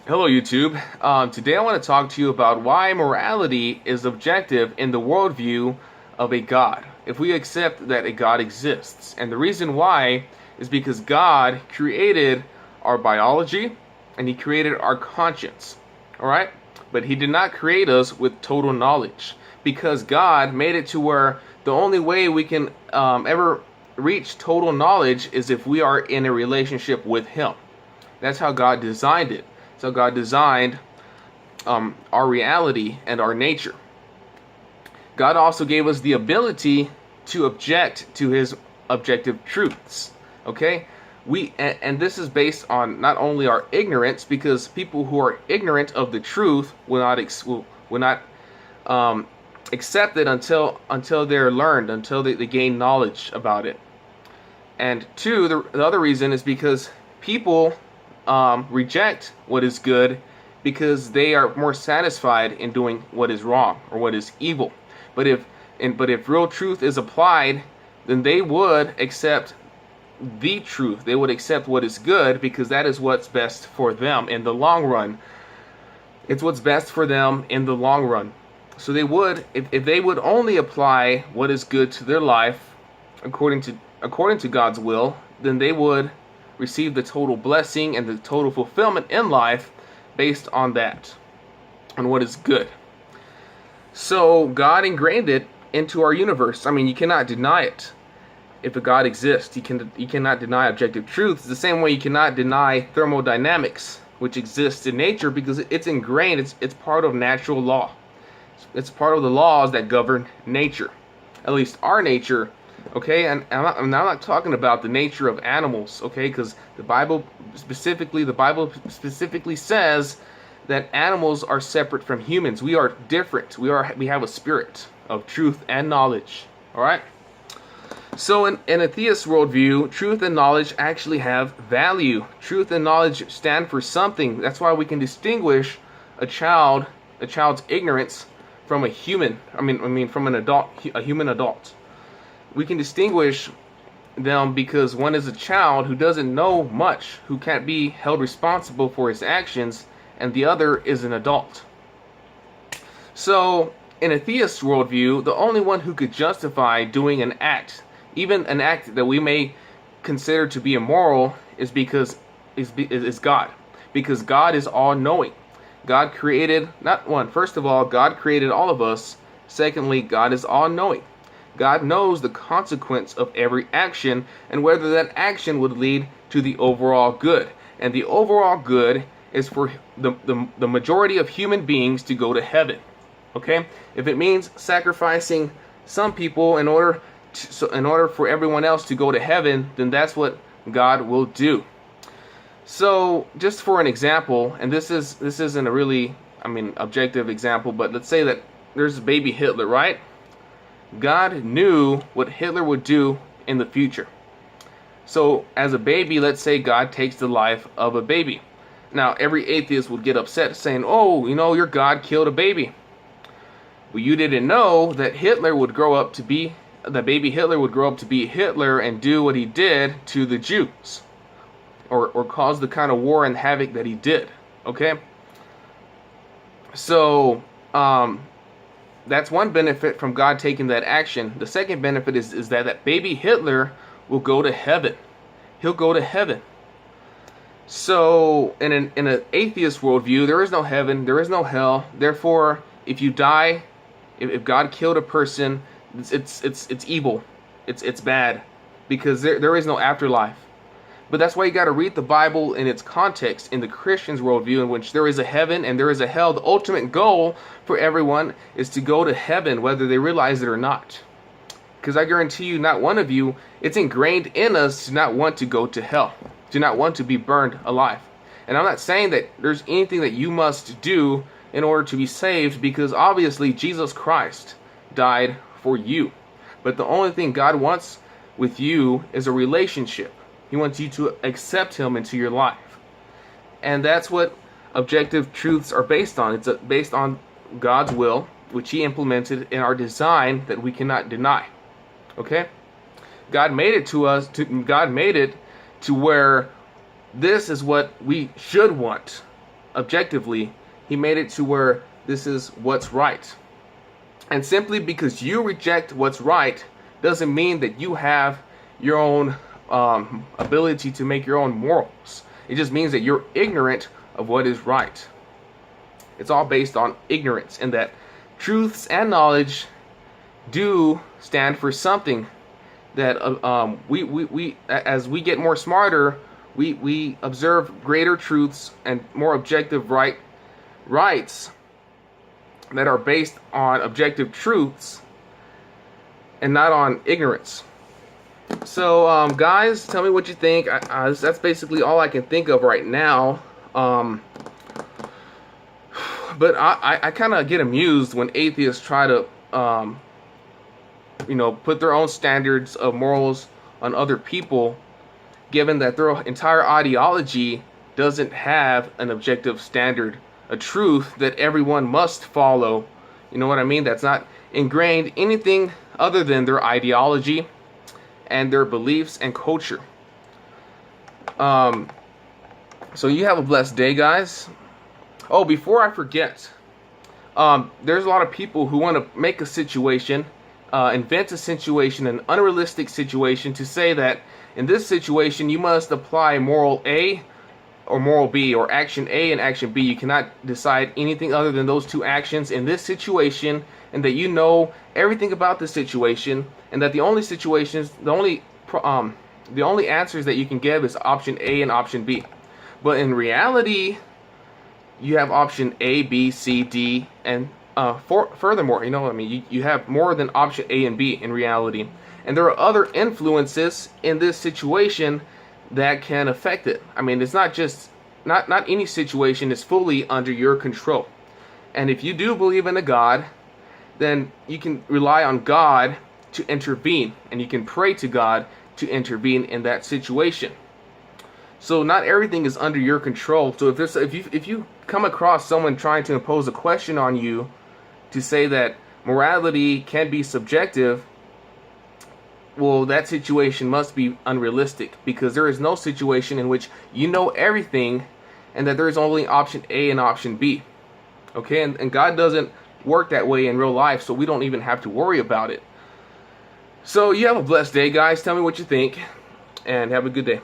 Hello YouTube. Today I want to talk to you about why morality is objective in the worldview of a God. If we accept that a God exists. And the reason why is because God created our biology and He created our conscience. Alright? But He did not create us with total knowledge. Because God made it to where the only way we can ever reach total knowledge is if we are in a relationship with Him. That's how God designed it. So God designed our reality and our nature. God also gave us the ability to object to His objective truths. Okay, and this is based on not only our ignorance, because people who are ignorant of the truth will not accept it until they're learned, until they gain knowledge about it. And two, the other reason is because people reject what is good because they are more satisfied in doing what is wrong or what is evil. But if real truth is applied, then they would accept the truth. They would accept what is good because that is what's best for them in the long run. It's what's best for them in the long run. So they would, if they would only apply what is good to their life according to God's will, then they would receive the total blessing and the total fulfillment in life based on that, on what is good. So God ingrained it into our universe. I mean, you cannot deny it. If a God exists, you cannot deny objective truths. The same way you cannot deny thermodynamics, which exists in nature, because it's ingrained. It's part of natural law. It's part of the laws that govern nature, at least our nature. Okay, and I'm not talking about the nature of animals, okay, because the Bible specifically says that animals are separate from humans. We are different. We have a spirit of truth and knowledge. All right. So in a theist worldview, truth and knowledge actually have value. Truth and knowledge stand for something. That's why we can distinguish a child's ignorance from a human. I mean from an adult, a human adult. We can distinguish them because one is a child who doesn't know much, who can't be held responsible for his actions, and the other is an adult. So, in a theist worldview, the only one who could justify doing an act, even an act that we may consider to be immoral, is God. Because God is all-knowing. God created, first of all, God created all of us. Secondly, God is all-knowing. God knows the consequence of every action and whether that action would lead to the overall good. And the overall good is for the majority of human beings to go to heaven. Okay? If it means sacrificing some people in order for everyone else to go to heaven, then that's what God will do. So, just for an example, and this isn't a really, objective example, but let's say that there's baby Hitler, right? God knew what Hitler would do in the future. So, as a baby, let's say God takes the life of a baby. Now, every atheist would get upset saying, oh, your God killed a baby. Well, you didn't know that baby Hitler would grow up to be Hitler and do what he did to the Jews. Or cause the kind of war and havoc that he did. Okay? So, that's one benefit from God taking that action. The second benefit is that baby Hitler will go to heaven. He'll go to heaven. So, in an atheist worldview, there is no heaven, there is no hell. Therefore, if you die, if God killed a person, it's evil. It's bad. Because there is no afterlife. But that's why you got to read the Bible in its context, in the Christian's worldview, in which there is a heaven and there is a hell. The ultimate goal for everyone is to go to heaven, whether they realize it or not. Because I guarantee you, not one of you, it's ingrained in us to not want to go to hell, to not want to be burned alive. And I'm not saying that there's anything that you must do in order to be saved, because obviously Jesus Christ died for you. But the only thing God wants with you is a relationship. He wants you to accept Him into your life. And that's what objective truths are based on. It's based on God's will, which He implemented in our design that we cannot deny. Okay? God made it to where this is what we should want. objectively. He made it to where this is what's right. And simply because you reject what's right doesn't mean that you have your own ability to make your own morals. It just means that you're ignorant of what is right. It's all based on ignorance, and that truths and knowledge do stand for something. That we as we get more smarter, we observe greater truths and more objective rights that are based on objective truths and not on ignorance. So guys, tell me what you think. That's basically all I can think of right now. But I kind of get amused when atheists try to put their own standards of morals on other people, given that their entire ideology doesn't have an objective standard, a truth that everyone must follow. You know what I mean? That's not ingrained anything other than their ideology and their beliefs and culture. So you have a blessed day, guys. Oh, before I forget, there's a lot of people who want to make a situation, invent a situation, an unrealistic situation, to say that in this situation you must apply moral A or moral B, or action A and action B. You cannot decide anything other than those two actions in this situation, and that you know everything about the situation, and that the only answers that you can give is option A and option B. But in reality, you have option A, B, C, D, and furthermore, you have more than option A and B in reality. And there are other influences in this situation that can affect it. I mean, it's not just, not any situation is fully under your control. And if you do believe in a God, then you can rely on God to intervene, and you can pray to God to intervene in that situation. So not everything is under your control. So if you come across someone trying to impose a question on you to say that morality can be subjective, well, that situation must be unrealistic, because there is no situation in which you know everything and that there is only option A and option B. Okay, and God doesn't work that way in real life, so we don't even have to worry about it. So you have a blessed day, guys. Tell me what you think, and have a good day.